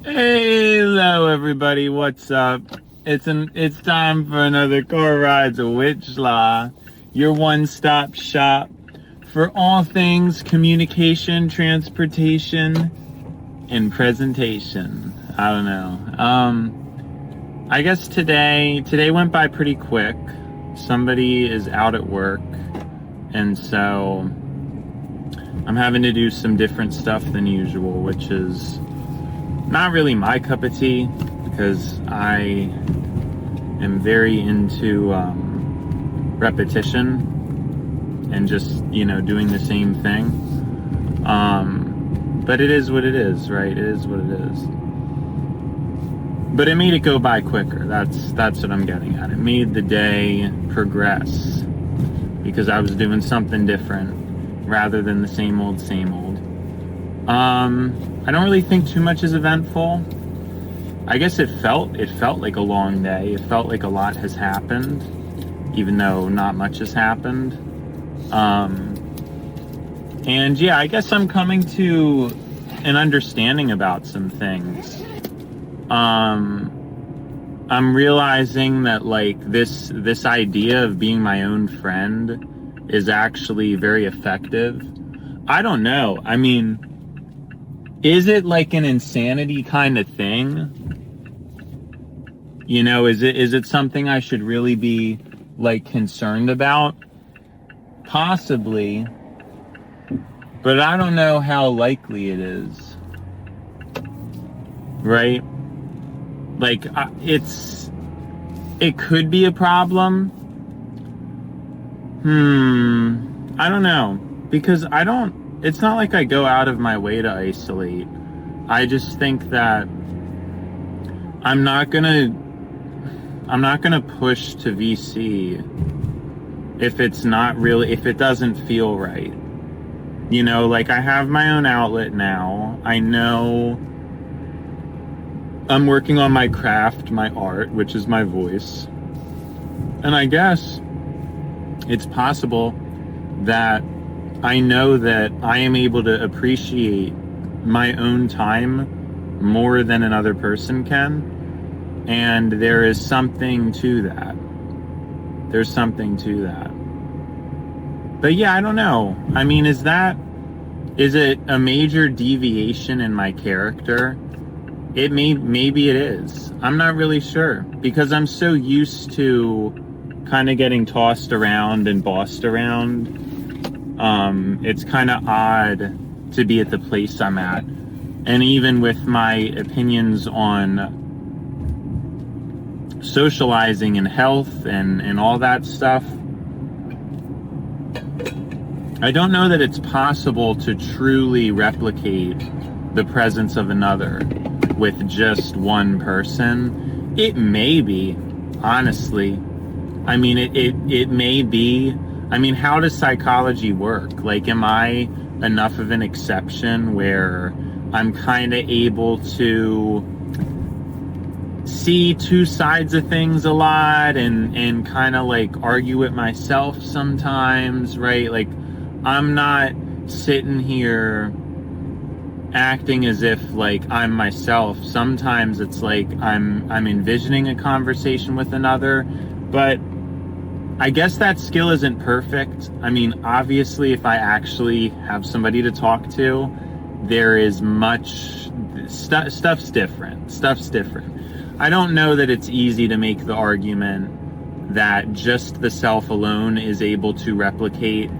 Hello everybody, what's up? It's time for another Car Rides a Witch Law, your one-stop shop for all things communication, transportation, and presentation. I don't know. I guess today went by pretty quick. Somebody is out at work, and so I'm having to do some different stuff than usual, which is not really my cup of tea, because I am very into repetition and just, doing the same thing. But it is what it is, right? It is what it is. But it made it go by quicker. That's what I'm getting at. It made the day progress because I was doing something different rather than the same old, same old. I don't really think too much is eventful. I guess it felt like a long day. It felt like a lot has happened, even though not much has happened. And yeah, I guess I'm coming to an understanding about some things. I'm realizing that this idea of being my own friend is actually very effective. I don't know. I mean, is it like an insanity kind of thing? Is it something I should really be concerned about? Possibly. But I don't know how likely it is. Right? It could be a problem. I don't know. Because it's not like I go out of my way to isolate. I just think that I'm not gonna push to VC if it doesn't feel right. I have my own outlet now. I know I'm working on my craft, my art, which is my voice. And I guess it's possible that I know that I am able to appreciate my own time more than another person can. And there is something to that. There's something to that. But yeah, I don't know. I mean, is it a major deviation in my character? Maybe it is. I'm not really sure, because I'm so used to kind of getting tossed around and bossed around. It's kind of odd to be at the place I'm at. And even with my opinions on socializing and health and all that stuff, I don't know that it's possible to truly replicate the presence of another with just one person. It may be, honestly. I mean, it may be. I mean, how does psychology work? Am I enough of an exception where I'm kind of able to see two sides of things a lot and kind of argue with myself sometimes, right? I'm not sitting here acting as if I'm myself. Sometimes it's I'm envisioning a conversation with another, but I guess that skill isn't perfect. I mean, obviously, if I actually have somebody to talk to, there is stuff's different. I don't know that it's easy to make the argument that just the self alone is able to replicate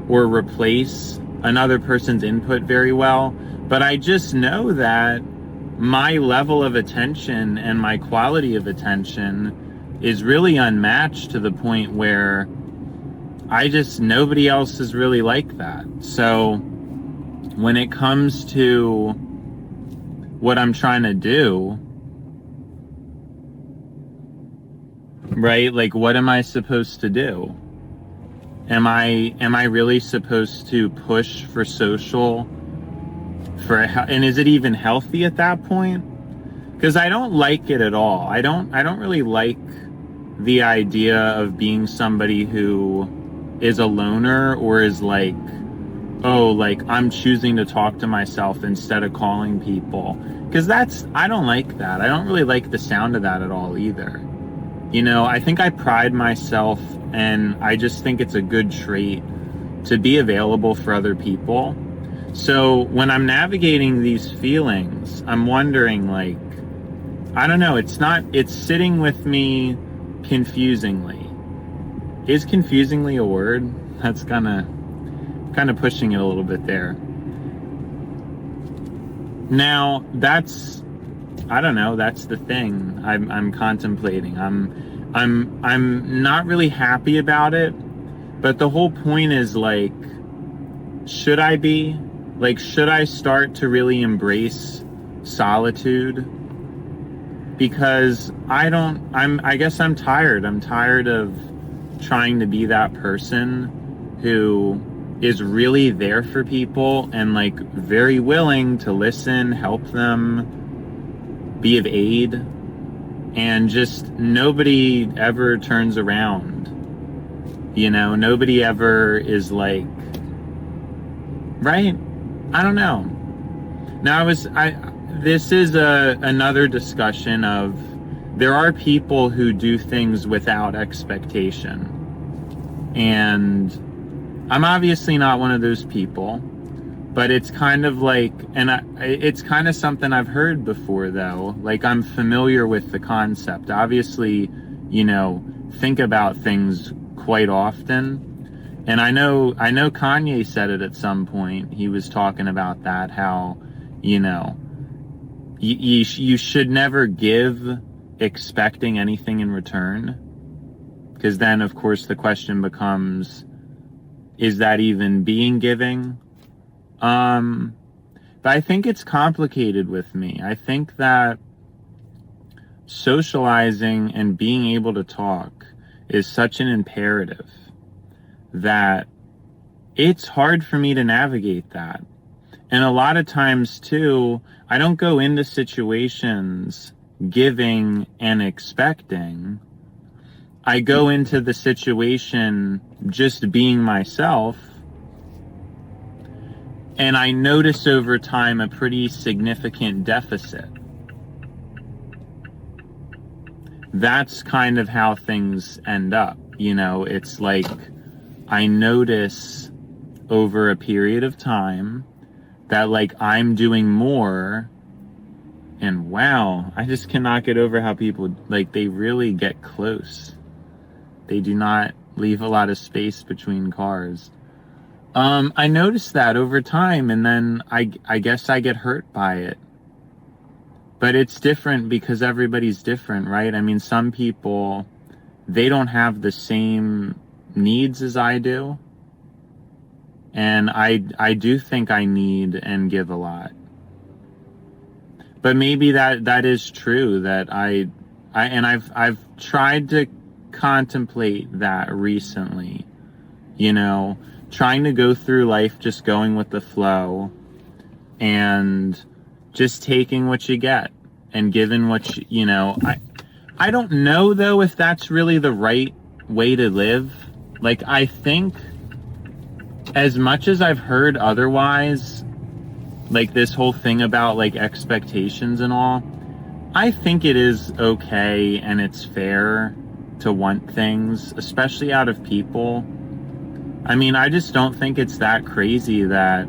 or replace another person's input very well. But I just know that my level of attention and my quality of attention is really unmatched, to the point where nobody else is really like that. So when it comes to what I'm trying to do, right? What am I supposed to do? Am I really supposed to push for social, and is it even healthy at that point? Because I don't like it at all. I don't really like the idea of being somebody who is a loner or is oh, like I'm choosing to talk to myself instead of calling people. Because I don't like that. I don't really like the sound of that at all either. You know, I think I pride myself, and I just think it's a good trait to be available for other people. So when I'm navigating these feelings, I'm wondering, like, I don't know, it's sitting with me confusingly. Is confusingly a word? That's kind of pushing it a little bit there. Now, I don't know, that's the thing I'm contemplating. I'm not really happy about it, but the whole point is, like, should I be? Like, should I start to really embrace solitude? Because I guess I'm tired. I'm tired of trying to be that person who is really there for people and, like, very willing to listen, help them, be of aid, and just nobody ever turns around. You know, nobody ever is like, right? I don't know. Now this is another discussion of, there are people who do things without expectation. And I'm obviously not one of those people, but it's kind of like, it's kind of something I've heard before though. Like, I'm familiar with the concept. Obviously, you know, think about things quite often. And I know Kanye said it at some point. He was talking about that, how, you know, you should never give expecting anything in return. Because then, of course, the question becomes, is that even being giving? But I think it's complicated with me. I think that socializing and being able to talk is such an imperative that it's hard for me to navigate that. And a lot of times too, I don't go into situations giving and expecting. I go into the situation just being myself, and I notice over time a pretty significant deficit. That's kind of how things end up. You know, it's like, I notice over a period of time that, like, I'm doing more, and wow, I just cannot get over how people, like, they really get close. They do not leave a lot of space between cars. I noticed that over time, and then I guess I get hurt by it. But it's different because everybody's different, right? I mean, some people, they don't have the same needs as I do. And I do think I need and give a lot. But maybe that is true, that I've tried to contemplate that recently, you know, trying to go through life just going with the flow and just taking what you get and giving what you know. I don't know though if that's really the right way to live. Like, I think, as much as I've heard otherwise, like this whole thing about like expectations and all, I think it is okay and it's fair to want things, especially out of people. I mean, I just don't think it's that crazy that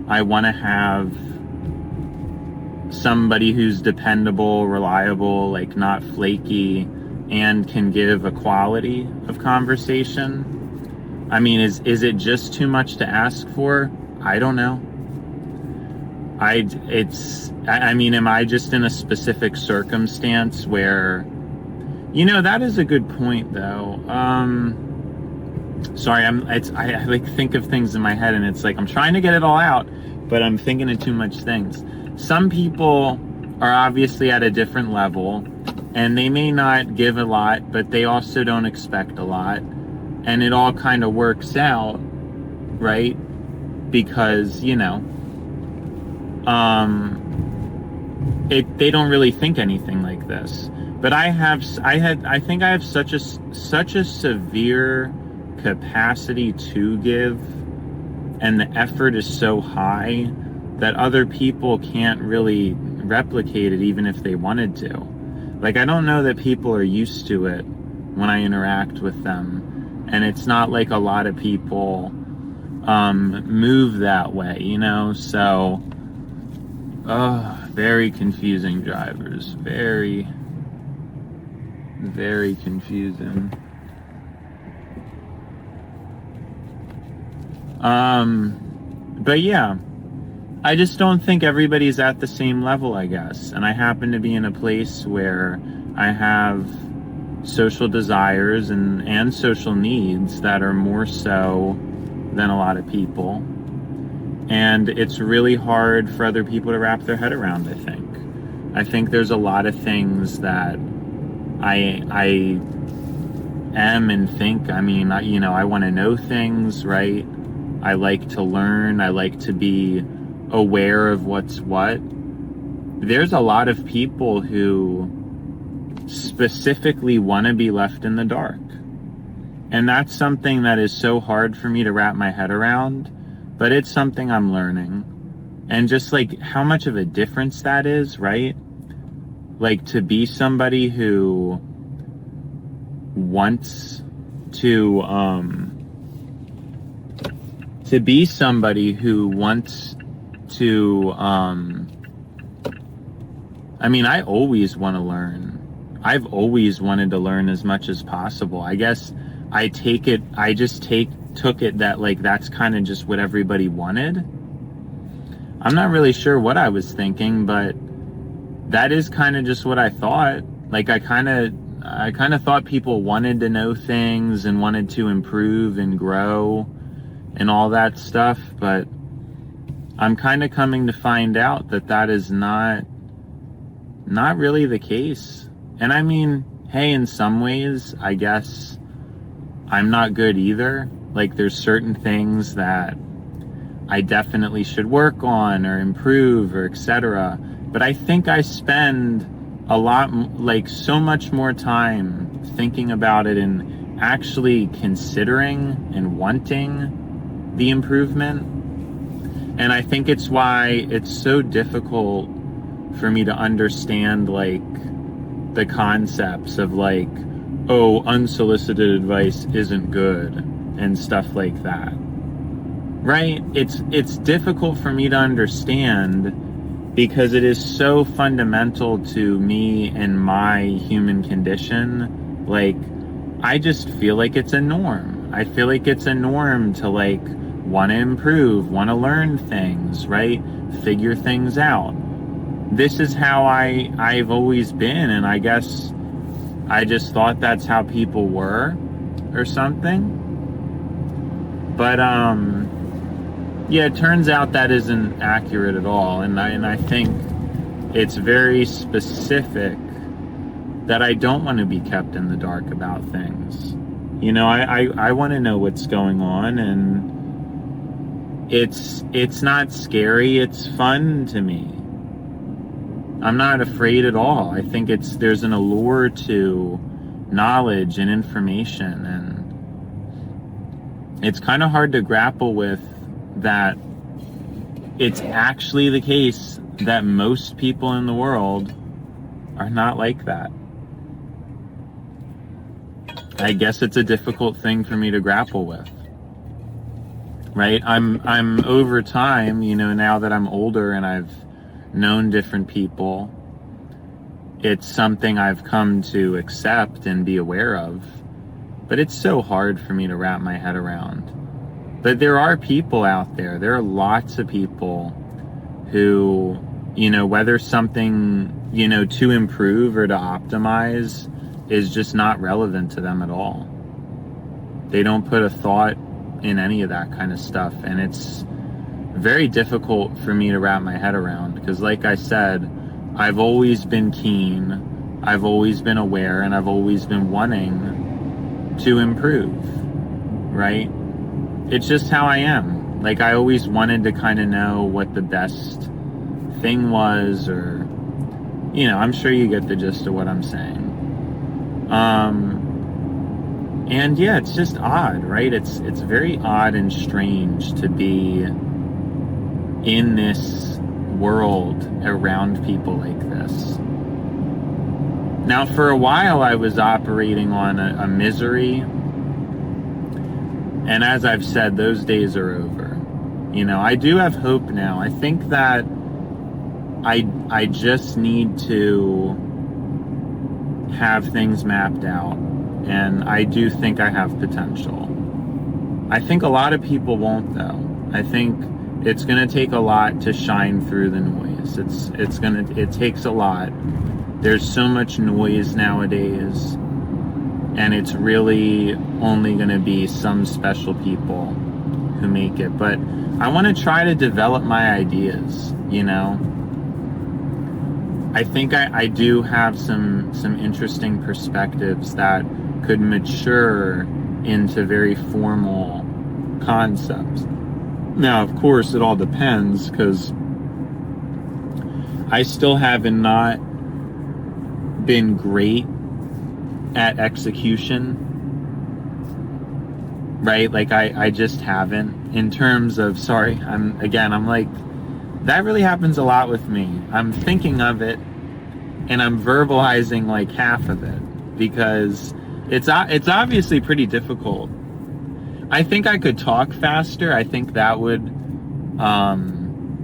I want to have somebody who's dependable, reliable, like not flaky, and can give a quality of conversation. I mean, is it just too much to ask for? I don't know. I mean, am I just in a specific circumstance where, you know, that is a good point though. Sorry, I like think of things in my head and it's like I'm trying to get it all out, but I'm thinking of too much things. Some people are obviously at a different level and they may not give a lot, but they also don't expect a lot. And it all kind of works out, right? Because, you know, they don't really think anything like this. But I think I have such a severe capacity to give and the effort is so high that other people can't really replicate it even if they wanted to. Like, I don't know that people are used to it when I interact with them, and it's not like a lot of people move that way, you know? So very confusing drivers, very confusing. But yeah, I just don't think everybody's at the same level, I guess. And I happen to be in a place where I have social desires and social needs that are more so than a lot of people. And it's really hard for other people to wrap their head around, I think. I think there's a lot of things that I am and think. I mean, I want to know things, right? I like to learn. I like to be aware of what's what. There's a lot of people who specifically want to be left in the dark. And that's something that is so hard for me to wrap my head around, but it's something I'm learning. And just like how much of a difference that is, right? Like to be somebody who wants to be somebody who wants to, I mean, I always want to learn. I've always wanted to learn as much as possible. I guess I took it that like that's kind of just what everybody wanted. I'm not really sure what I was thinking, but that is kind of just what I thought. Like I kind of thought people wanted to know things and wanted to improve and grow and all that stuff, but I'm kind of coming to find out that that is not really the case. And I mean, hey, in some ways, I guess I'm not good either. Like there's certain things that I definitely should work on or improve or etc. But I think I spend a lot, like so much more time thinking about it and actually considering and wanting the improvement. And I think it's why it's so difficult for me to understand like the concepts of like, oh, unsolicited advice isn't good and stuff like that. Right? It's difficult for me to understand because it is so fundamental to me and my human condition. Like, I just feel like it's a norm. I feel like it's a norm to like want to improve, want to learn things, right? Figure things out. This is how I've always been, and I guess I just thought that's how people were or something. But yeah, it turns out that isn't accurate at all, and I think it's very specific that I don't want to be kept in the dark about things. You know, I want to know what's going on, and it's not scary, it's fun to me. I'm not afraid at all. I think there's an allure to knowledge and information, and it's kind of hard to grapple with that it's actually the case that most people in the world are not like that. I guess it's a difficult thing for me to grapple with. Right? I'm over time, you know, now that I'm older and I've known different people, it's something I've come to accept and be aware of. But it's so hard for me to wrap my head around. But there are people out there, there are lots of people who, you know, whether something, you know, to improve or to optimize is just not relevant to them at all. They don't put a thought in any of that kind of stuff, and it's very difficult for me to wrap my head around because, like I said, I've always been keen, I've always been aware, and I've always been wanting to improve, right? It's just how I am. Like, I always wanted to kind of know what the best thing was, or, you know, I'm sure you get the gist of what I'm saying. And yeah, it's just odd, right? It's very odd and strange to be in this world around people like this. Now, for a while, I was operating on a misery. And as I've said, those days are over. You know, I do have hope now. I think that I just need to have things mapped out. And I do think I have potential. I think a lot of people won't, though. I think it's going to take a lot to shine through the noise. It takes a lot. There's so much noise nowadays, and it's really only going to be some special people who make it. But I want to try to develop my ideas, you know. I think I do have some interesting perspectives that could mature into very formal concepts. Now, of course, it all depends, because I still haven't not been great at execution, right? Like I just haven't, in terms of, sorry, I'm like, that really happens a lot with me. I'm thinking of it and I'm verbalizing like half of it, because it's obviously pretty difficult. I think I could talk faster. I think that would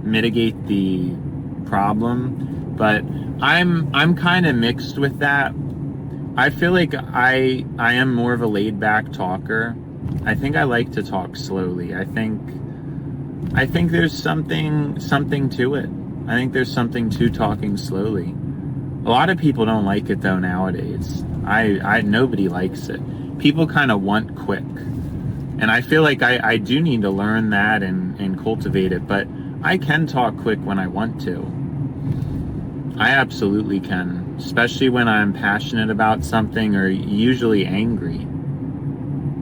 mitigate the problem, but I'm kind of mixed with that. I feel like I am more of a laid back talker. I think I like to talk slowly. I think there's something to it. I think there's something to talking slowly. A lot of people don't like it though nowadays. Nobody likes it. People kind of want quick. And I feel like I do need to learn that and cultivate it, but I can talk quick when I want to. I absolutely can, especially when I'm passionate about something or usually angry.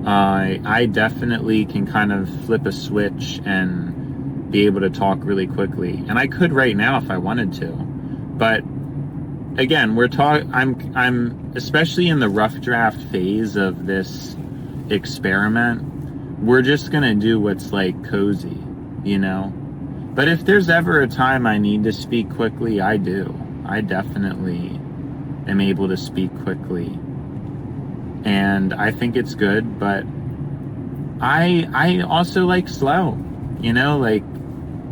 I definitely can kind of flip a switch and be able to talk really quickly. And I could right now if I wanted to. But again, I'm especially in the rough draft phase of this experiment. We're just gonna do what's like cozy, you know? But if there's ever a time I need to speak quickly, I do. I definitely am able to speak quickly. And I think it's good, but I also like slow, you know, like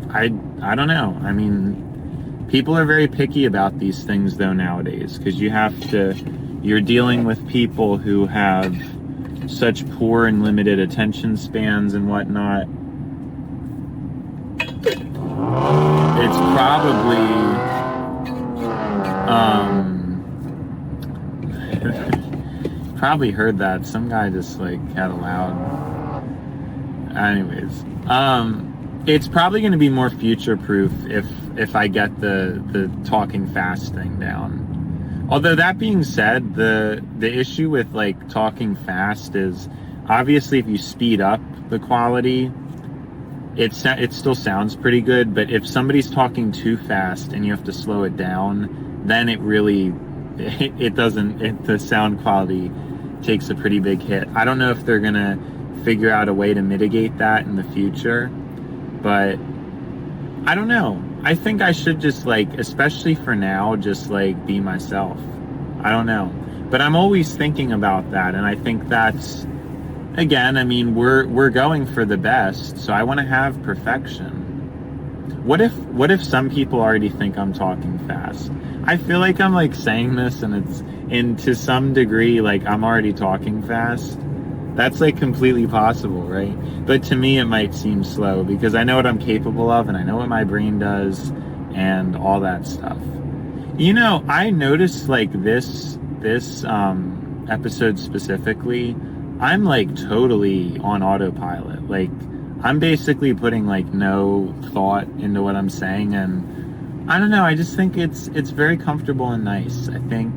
I don't know. I mean, people are very picky about these things though nowadays, because you're dealing with people who have such poor and limited attention spans and whatnot. It's probably probably heard that. Some guy just like had a loud. Anyways, it's probably going to be more future proof if I get the talking fast thing down. Although that being said, the issue with like talking fast is obviously if you speed up the quality, it still sounds pretty good. But if somebody's talking too fast and you have to slow it down, then the sound quality takes a pretty big hit. I don't know if they're gonna figure out a way to mitigate that in the future, but I don't know. I think I should just like, especially for now, just like be myself. I don't know. But I'm always thinking about that, and I think that's, again, I mean, we're going for the best, so I want to have perfection. What if some people already think I'm talking fast? I feel like I'm like saying this and to some degree like I'm already talking fast. That's like completely possible, right? But to me it might seem slow because I know what I'm capable of and I know what my brain does and all that stuff. You know, I noticed like this episode specifically, I'm like totally on autopilot. Like I'm basically putting like no thought into what I'm saying, and I don't know, I just think it's very comfortable and nice. I think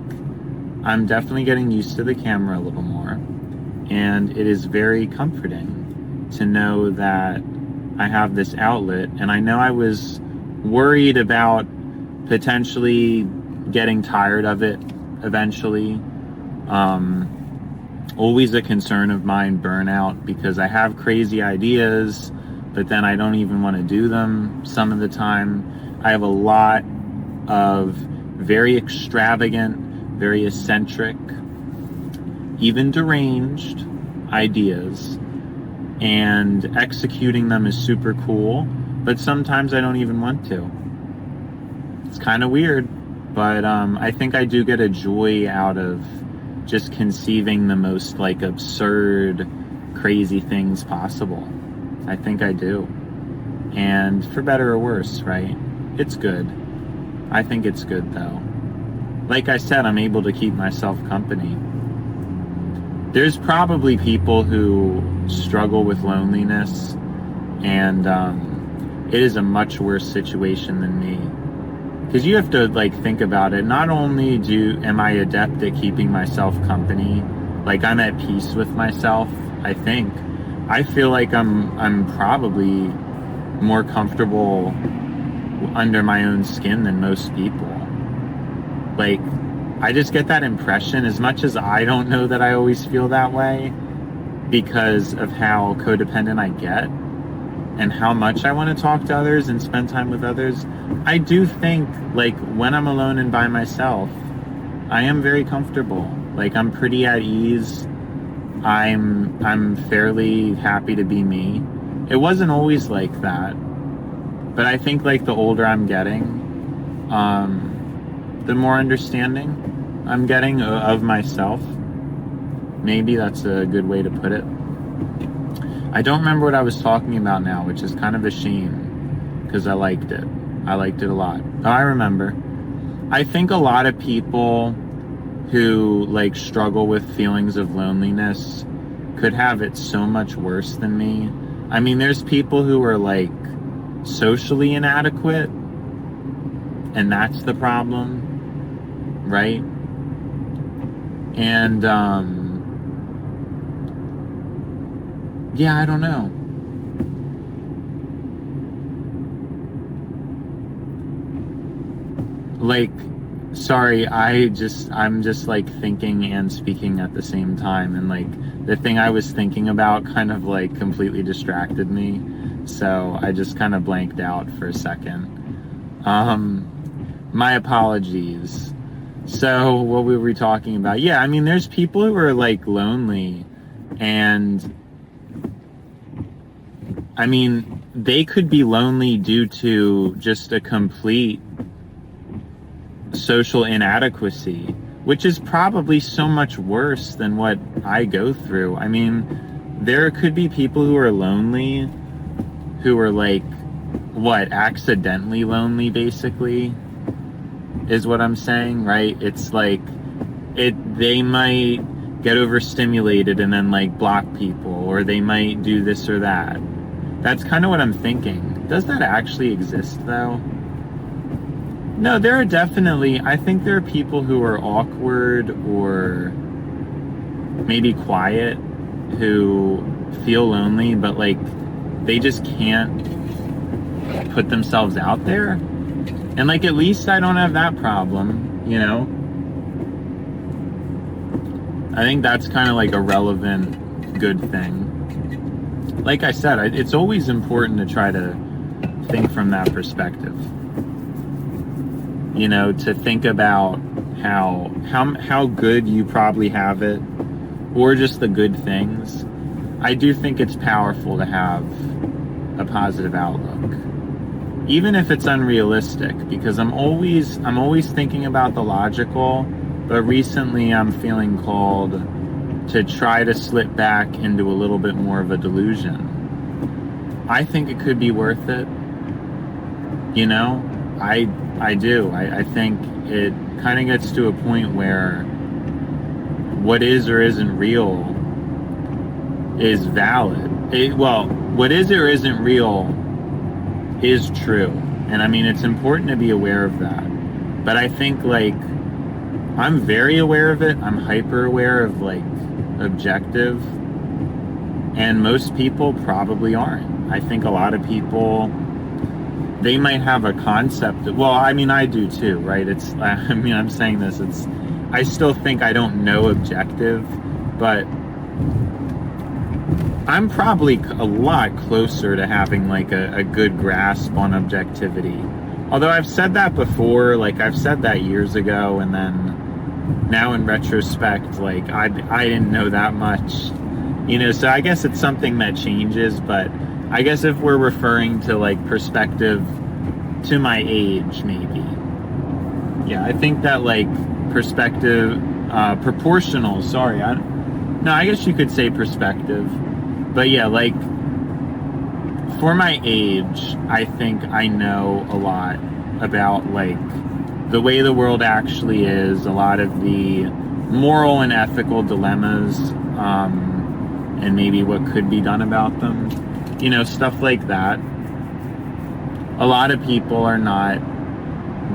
I'm definitely getting used to the camera a little more, and it is very comforting to know that I have this outlet. And I know I was worried about potentially getting tired of it eventually. always a concern of mine, burnout, because I have crazy ideas, but then I don't even want to do them some of the time. I have a lot of very extravagant, very eccentric, even deranged ideas, and executing them is super cool, but sometimes I don't even want to. It's kind of weird, but I think I do get a joy out of just conceiving the most like absurd, crazy things possible. I think I do. And for better or worse, right? It's good. I think it's good though. Like I said, I'm able to keep myself company. There's probably people who struggle with loneliness, and it is a much worse situation than me. Because you have to like think about it. Not only am I adept at keeping myself company, like I'm at peace with myself, I think. I feel like I'm probably more comfortable under my own skin than most people. Like, I just get that impression, as much as I don't know that I always feel that way because of how codependent I get and how much I want to talk to others and spend time with others. I do think, like, when I'm alone and by myself, I am very comfortable. Like, I'm pretty at ease. I'm fairly happy to be me. It wasn't always like that, but I think like the older I'm getting, the more understanding I'm getting of myself. Maybe that's a good way to put it. I don't remember what I was talking about now, which is kind of a shame because I liked it. I liked it a lot. Oh, I remember. I think a lot of people who like struggle with feelings of loneliness could have it so much worse than me. I mean, there's people who are like socially inadequate, and that's the problem, right? And yeah, I don't know. Like, sorry, I'm just like thinking and speaking at the same time, and like the thing I was thinking about kind of like completely distracted me, so I just kind of blanked out for a second. My apologies. So what were we talking about? Yeah, I mean, there's people who are like lonely, and I mean, they could be lonely due to just a complete social inadequacy, which is probably so much worse than what I go through. I mean, there could be people who are lonely, who are like, accidentally lonely, basically, is what I'm saying, right? It's like, they might get overstimulated and then like block people, or they might do this or that. That's kind of what I'm thinking. Does that actually exist though? No, there are definitely, I think there are people who are awkward or maybe quiet who feel lonely, but like they just can't put themselves out there. And like, at least I don't have that problem, you know? I think that's kind of like a relevant, good thing. Like I said, it's always important to try to think from that perspective. You know, to think about how good you probably have it, or just the good things. I do think it's powerful to have a positive outlook, even if it's unrealistic, because I'm always thinking about the logical, but recently I'm feeling called to try to slip back into a little bit more of a delusion. I think it could be worth it. You know, I do. I think it kind of gets to a point where what is or isn't real is valid. What is or isn't real is true. And I mean, it's important to be aware of that. But I think like, I'm very aware of it. I'm hyper aware of like objective. And most people probably aren't. I think a lot of people, they might have a concept of, well, I mean, I do too, right? I'm saying this, I still think I don't know objective, but I'm probably a lot closer to having like a good grasp on objectivity. Although I've said that before, like I've said that years ago, and then now in retrospect, like I didn't know that much, so I guess it's something that changes. But I guess if we're referring to like perspective to my age, maybe, yeah, I think that like perspective, proportional, I guess you could say perspective. But yeah, like for my age, I think I know a lot about like the way the world actually is, a lot of the moral and ethical dilemmas, and maybe what could be done about them, stuff like that. A lot of people are not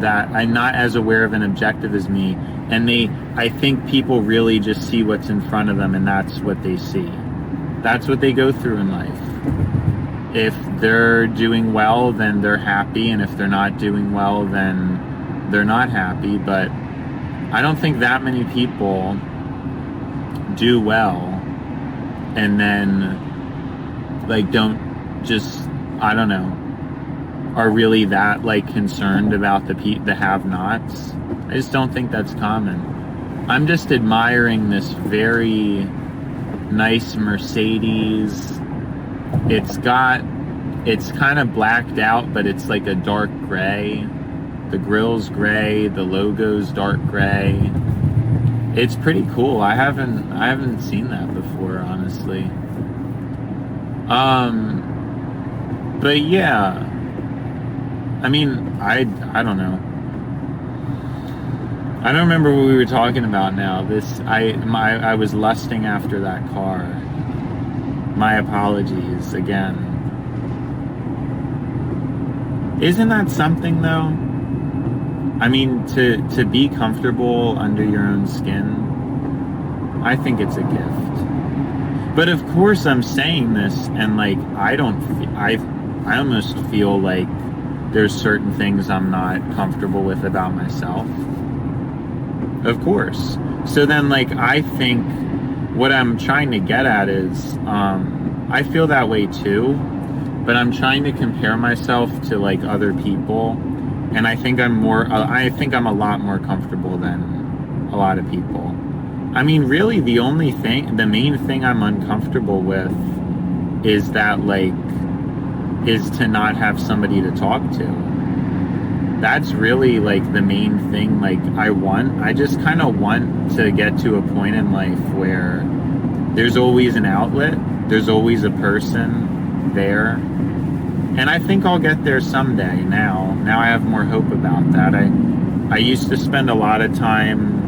as aware of an objective as me, and I think people really just see what's in front of them, and that's what they see. That's what they go through in life. If they're doing well, then they're happy, and if they're not doing well, then they're not happy. But I don't think that many people do well and then like don't just, I don't know, are really that like concerned about the have-nots. I just don't think that's common. I'm just admiring this very nice Mercedes. It's kind of blacked out, but it's like a dark gray. The grill's gray, the logo's dark gray. It's pretty cool. I haven't seen that before, honestly. But yeah, I mean, I don't know. I don't remember what we were talking about now. I was lusting after that car. My apologies again. Isn't that something though? I mean, to be comfortable under your own skin, I think it's a gift. But of course I'm saying this and like I almost feel like there's certain things I'm not comfortable with about myself. Of course. So then like I think what I'm trying to get at is I feel that way too, but I'm trying to compare myself to like other people, and I think I'm a lot more comfortable than a lot of people. I mean, really the main thing I'm uncomfortable with is to not have somebody to talk to. That's really like the main thing. Like I just kind of want to get to a point in life where there's always an outlet, there's always a person there. And I think I'll get there someday. Now I have more hope about that. I used to spend a lot of time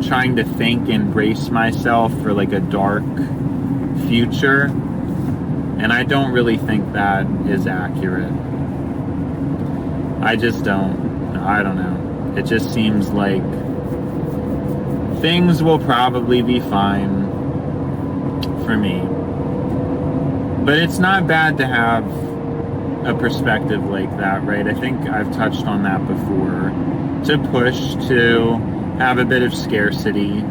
trying to think and brace myself for like a dark future, and I don't really think that is accurate. I just don't. I don't know. It just seems like things will probably be fine for me. But it's not bad to have a perspective like that, right? I think I've touched on that before. To push to have a bit of scarcity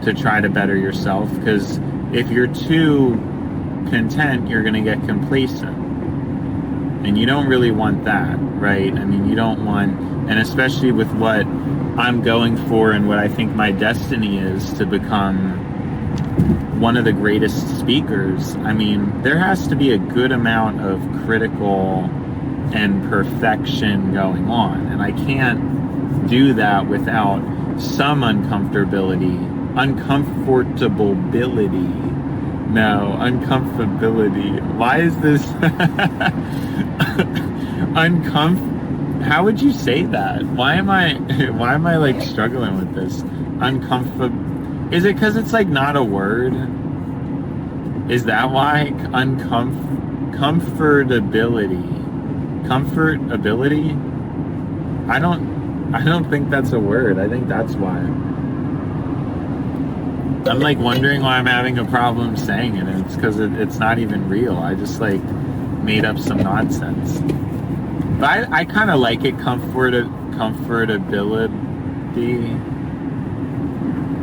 to try to better yourself, because if you're too content, you're going to get complacent. And you don't really want that, right? I mean, you don't want, and especially with what I'm going for and what I think my destiny is to become one of the greatest speakers. I mean, there has to be a good amount of critical and perfection going on. And I can't do that without some uncomfortability. Why is this how would you say that? Why am I like struggling with this? Is it because it's like not a word? Is that why? Comfortability? I don't think that's a word. I think that's why. I'm like wondering why I'm having a problem saying it, and it's because it's not even real. I just like made up some nonsense. But I kind of like it, comfortability.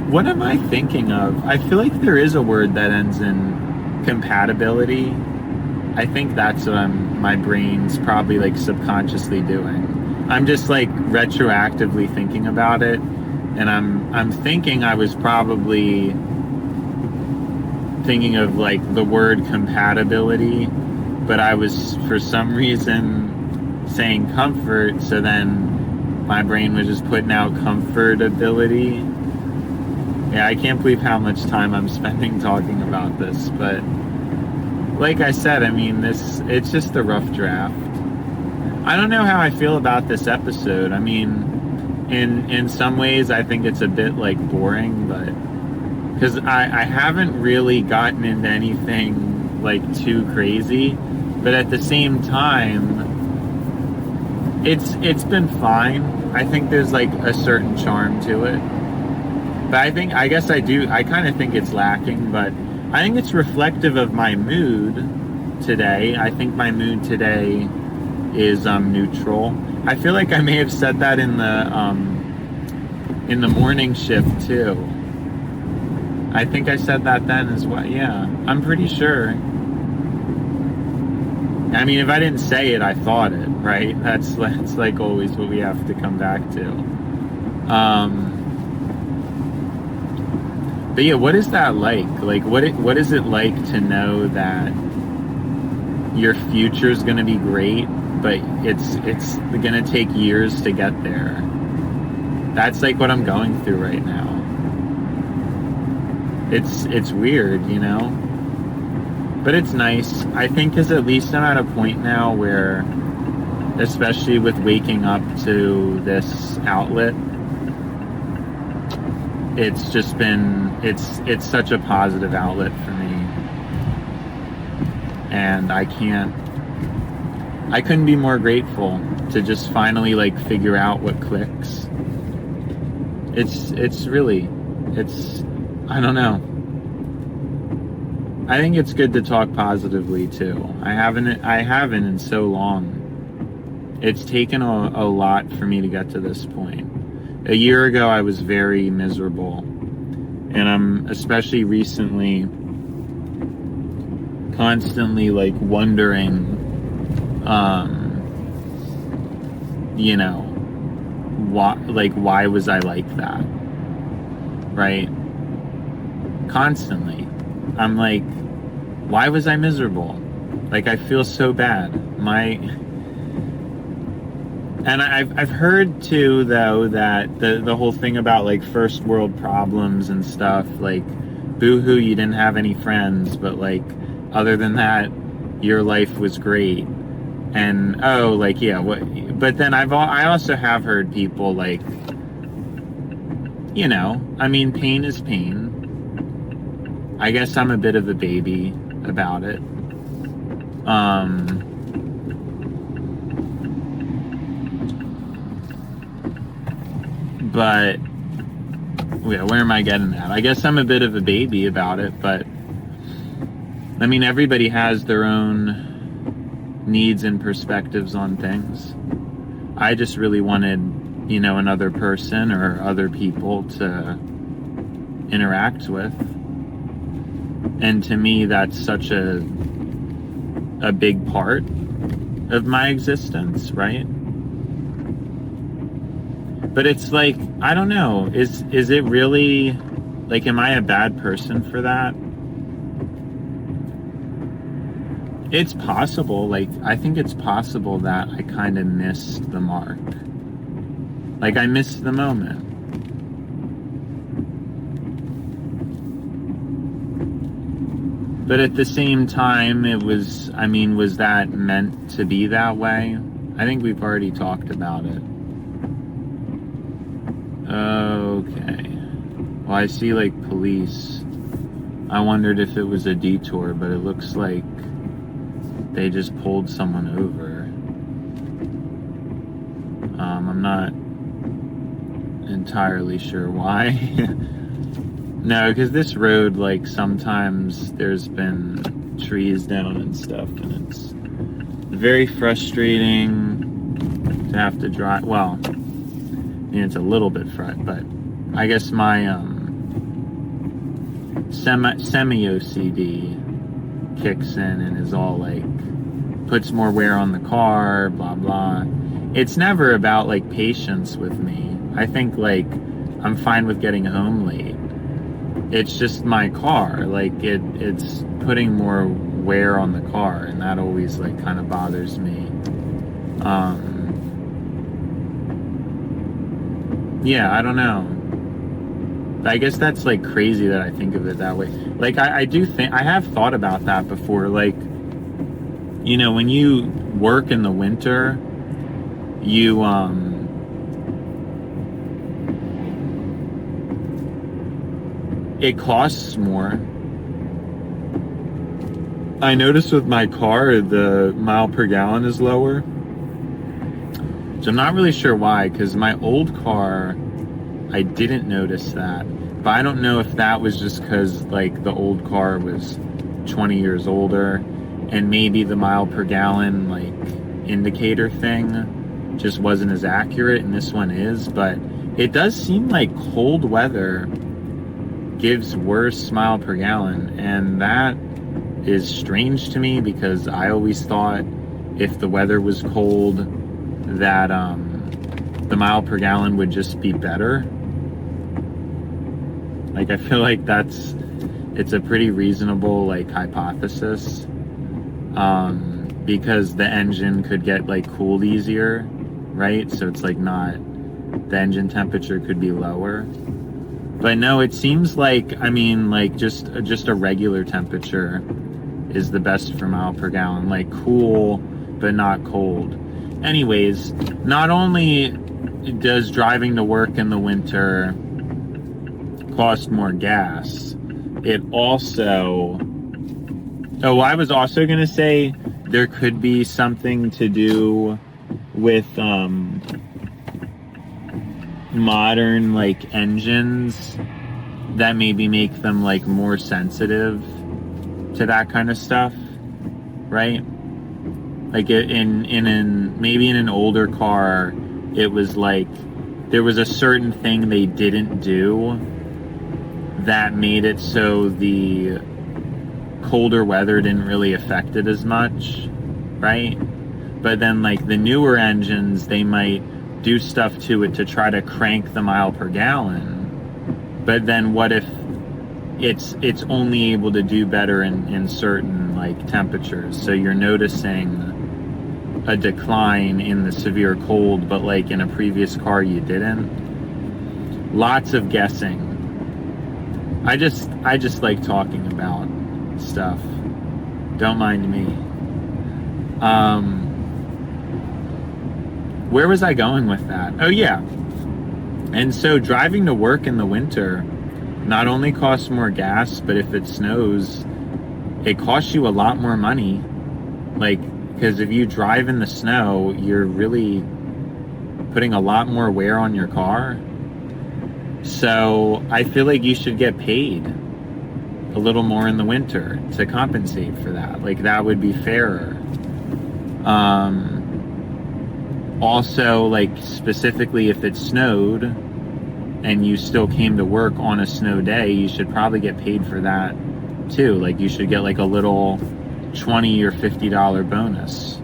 What am I thinking of? I feel like there is a word that ends in compatibility. I think that's what my brain's probably like subconsciously doing. I'm just like retroactively thinking about it, and I'm thinking I was probably thinking of like the word compatibility, but I was for some reason saying comfort, so then my brain was just putting out comfortability. Yeah, I can't believe how much time I'm spending talking about this, but like I said, I mean, it's just a rough draft. I don't know how I feel about this episode. I mean, in some ways I think it's a bit like boring, but because I haven't really gotten into anything like too crazy, but at the same time it's been fine. I think there's like a certain charm to it. But I guess I kind of think it's lacking, but I think it's reflective of my mood today. I think my mood today is neutral. I feel like I may have said that in the morning shift too. I think I said that then as well. Yeah, I'm pretty sure. I mean, if I didn't say it, I thought it, right? That's like always what we have to come back to. But yeah, what is that like? Like, what is it like to know that your future is going to be great, but it's going to take years to get there? That's like what I'm going through right now. It's weird, you know? But it's nice. I think because at least I'm at a point now where, especially with waking up to this outlet, it's just been, it's such a positive outlet for me. And I couldn't be more grateful to just finally like figure out what clicks. I don't know. I think it's good to talk positively too. I haven't in so long. It's taken a lot for me to get to this point. A year ago, I was very miserable, and I'm especially recently constantly like wondering, you know, why was I like that? Right? Constantly. I'm like, why was I miserable? Like, I feel so bad. And I've heard too, though, that the whole thing about like first world problems and stuff, like, boo-hoo, you didn't have any friends, but like, other than that, your life was great. And like, yeah, but then I also have heard people like, you know, I mean, pain is pain. I guess I'm a bit of a baby about it. But yeah, where am I getting at? I guess I'm a bit of a baby about it, but I mean, everybody has their own needs and perspectives on things. I just really wanted, you know, another person or other people to interact with. And to me, that's such a big part of my existence, right? But it's like, I don't know, is it really, like, am I a bad person for that? It's possible, like, I think it's possible that I kind of missed the mark. Like, I missed the moment. But at the same time, was that meant to be that way? I think we've already talked about it. Okay. Well, I see, like, police. I wondered if it was a detour, but it looks like they just pulled someone over. I'm not entirely sure why. No, because this road, like, sometimes there's been trees down and stuff, and it's very frustrating to have to drive. Well, I mean, it's a little bit but I guess my semi-OCD kicks in and is all like, puts more wear on the car, blah, blah. It's never about like patience with me. I think like I'm fine with getting home late. It's just my car. Like it's putting more wear on the car, and that always like kind of bothers me. Yeah, I don't know. I guess that's like crazy that I think of it that way. Like I do think I have thought about that before. Like, you know, when you work in the winter, you it costs more. I noticed with my car the mile per gallon is lower. So I'm not really sure why, because my old car, I didn't notice that. But I don't know if that was just because like the old car was 20 years older and maybe the mile per gallon like indicator thing just wasn't as accurate, and this one is. But it does seem like cold weather gives worse mile per gallon, and that is strange to me because I always thought if the weather was cold that the mile per gallon would just be better. Like I feel like it's a pretty reasonable like hypothesis, because the engine could get like cooled easier, right? So it's like not, the engine temperature could be lower. But no, it seems like, I mean, like just a regular temperature is the best for mile per gallon, like cool but not cold. Anyways, not only does driving to work in the winter cost more gas, it also, oh, I was also going to say there could be something to do with modern like engines that maybe make them like more sensitive to that kind of stuff, right? Like maybe in an older car, it was like there was a certain thing they didn't do that made it so the colder weather didn't really affect it as much, right? But then like the newer engines, they might do stuff to it to try to crank the mile per gallon. But then what if it's only able to do better in certain like temperatures? So you're noticing a decline in the severe cold, but like in a previous car you didn't. Lots of guessing. I just like talking about stuff. Don't mind me. Where was I going with that? Oh yeah. And so driving to work in the winter not only costs more gas, but if it snows, it costs you a lot more money. Like, because if you drive in the snow, you're really putting a lot more wear on your car. So I feel like you should get paid a little more in the winter to compensate for that. Like that would be fairer. Also, like specifically if it snowed and you still came to work on a snow day, you should probably get paid for that too. Like you should get like a little $20 or $50 bonus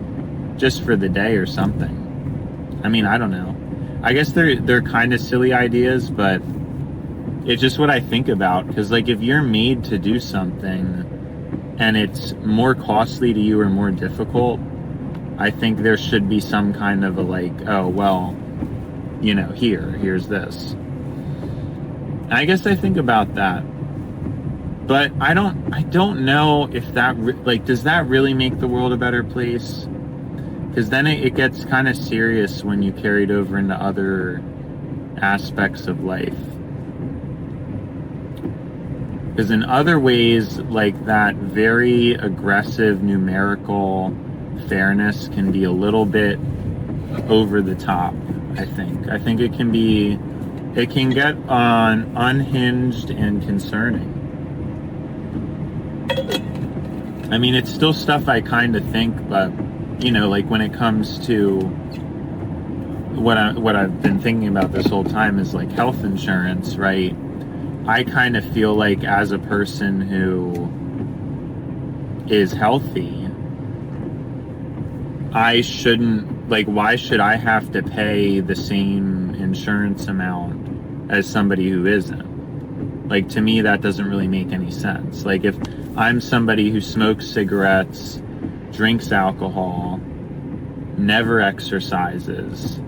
just for the day or something. I mean, I don't know. I guess they're kind of silly ideas, but it's just what I think about. Because like if you're made to do something and it's more costly to you or more difficult, I think there should be some kind of a like, oh, well, you know, here's this. I guess I think about that. But I don't know if that, like, does that really make the world a better place? Because then it gets kind of serious when you carry it over into other aspects of life. Because in other ways, like that very aggressive numerical fairness can be a little bit over the top, I think. I think it can get unhinged and concerning. I mean, it's still stuff I kind of think, but, you know, like when it comes to what I've been thinking about this whole time is like health insurance, right? I kind of feel like as a person who is healthy, I shouldn't, like, why should I have to pay the same insurance amount as somebody who isn't? Like, to me, that doesn't really make any sense. Like, if I'm somebody who smokes cigarettes, drinks alcohol, never exercises,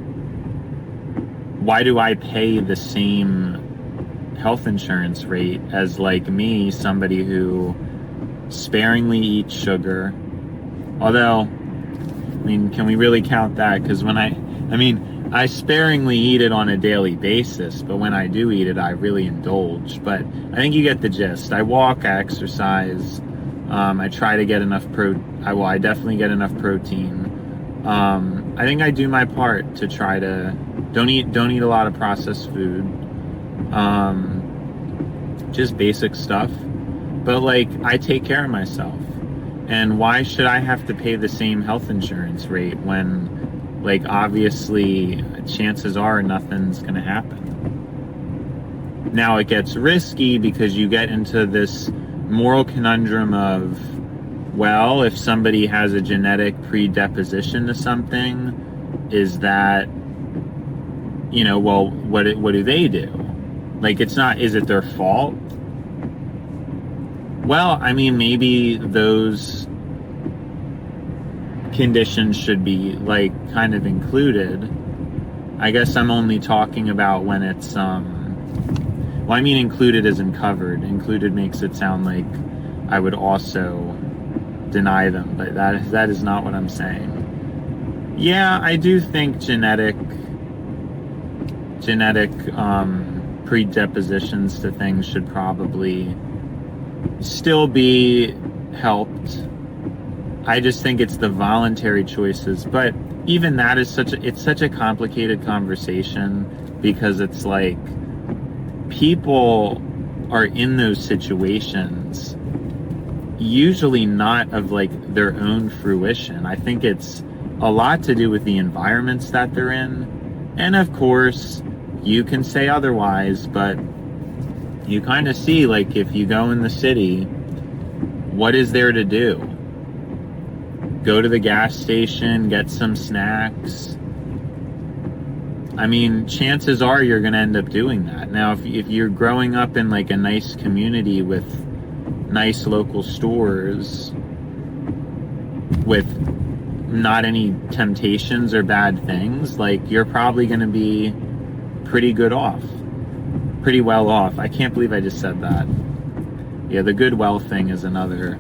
why do I pay the same health insurance rate as, like, me, somebody who sparingly eats sugar? Although, I mean, can we really count that? Because when I sparingly eat it on a daily basis, but when I do eat it, I really indulge. But I think you get the gist. I walk, I exercise, I try to get enough I definitely get enough protein. I think I do my part to try to don't eat a lot of processed food. Just basic stuff. But, like, I take care of myself. And why should I have to pay the same health insurance rate when, like, obviously chances are nothing's going to happen? Now it gets risky because you get into this moral conundrum of, well, if somebody has a genetic predisposition to something, is that, well, what do they do? Like, is it their fault? Well, I mean, maybe those conditions should be, like, kind of included. I guess I'm only talking about when it's, included isn't covered. Included makes it sound like I would also deny them, but that is not what I'm saying. Yeah, I do think genetic predispositions to things should probably still be helped. I just think it's the voluntary choices. But even that is such a complicated conversation, because it's like people are in those situations usually not of, like, their own fruition. I think it's a lot to do with the environments that they're in. And of course, you can say otherwise, but you kind of see, like, if you go in the city, what is there to do? Go to the gas station, get some snacks. I mean, chances are you're going to end up doing that. Now, if you're growing up in, like, a nice community with nice local stores with not any temptations or bad things, like, you're probably going to be pretty well off. I can't believe I just said that. Yeah, the good well thing is another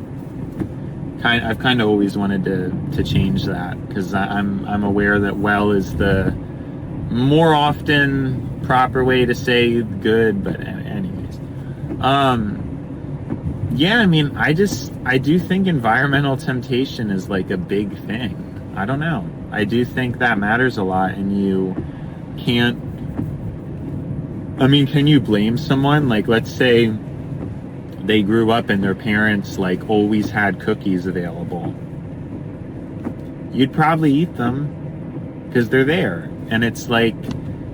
I've kind of always wanted to change that, because I'm aware that well is the more often proper way to say good. But anyways, yeah, I mean, I do think environmental temptation is, like, a big thing. I don't know. I do think that matters a lot, and you can't. I mean, can you blame someone? Like, let's say they grew up and their parents, like, always had cookies available. You'd probably eat them because they're there, and it's, like,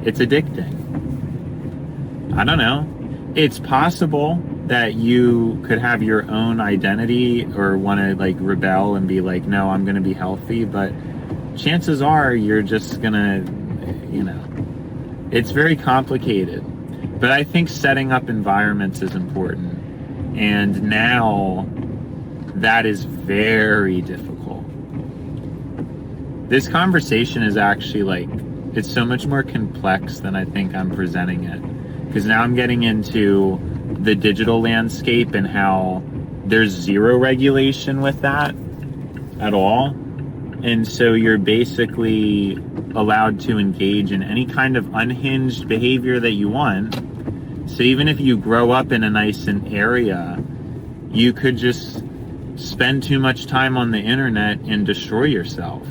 it's addicting. I don't know. It's possible that you could have your own identity or want to, like, rebel and be like, no, I'm going to be healthy, but chances are you're just going to, it's very complicated. But I think setting up environments is important. And now that is very difficult. This conversation is actually, like, it's so much more complex than I think I'm presenting it. Because now I'm getting into the digital landscape and how there's zero regulation with that at all. And so you're basically allowed to engage in any kind of unhinged behavior that you want. So even if you grow up in a nice area, you could just spend too much time on the internet and destroy yourself,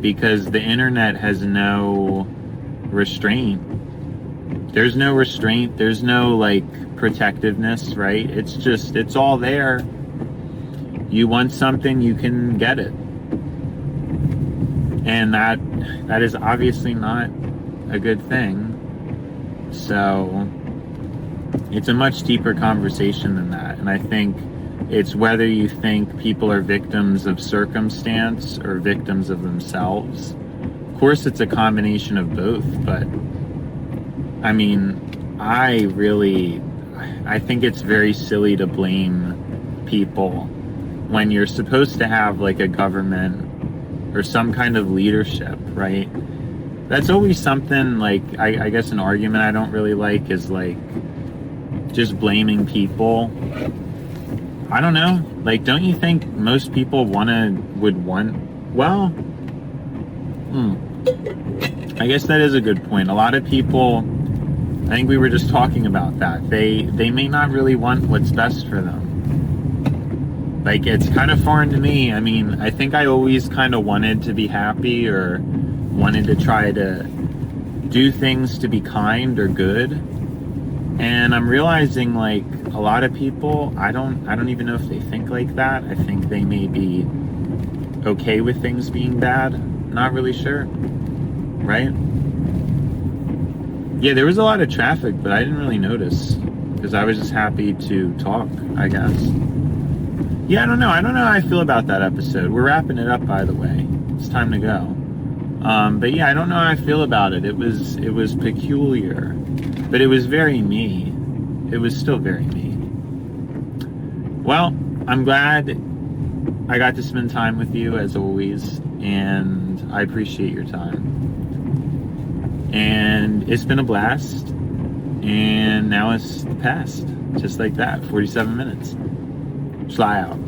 because the internet has no restraint. There's no restraint. There's no, like, protectiveness, right? It's all there. You want something, you can get it. And that is obviously not a good thing. So it's a much deeper conversation than that. And I think it's whether you think people are victims of circumstance or victims of themselves. Of course, it's a combination of both, but I mean, I think it's very silly to blame people when you're supposed to have like a government or some kind of leadership, right? That's always something like, I guess an argument I don't really like is like just blaming people. I don't know. Like, don't you think most people would want, well, I guess that is a good point. A lot of people, I think we were just talking about that. They may not really want what's best for them. Like, it's kind of foreign to me. I mean, I think I always kind of wanted to be happy or wanted to try to do things to be kind or good. And I'm realizing, like, a lot of people, I don't even know if they think like that. I think they may be okay with things being bad. Not really sure. Right? Yeah, there was a lot of traffic, but I didn't really notice because I was just happy to talk, I guess. Yeah, I don't know how I feel about that episode. We're wrapping it up, by the way. It's time to go. But yeah, I don't know how I feel about it. It was peculiar, but it was very me. It was still very me. Well, I'm glad I got to spend time with you as always, and I appreciate your time. And it's been a blast, and now it's past, just like that, 47 minutes. Fly out.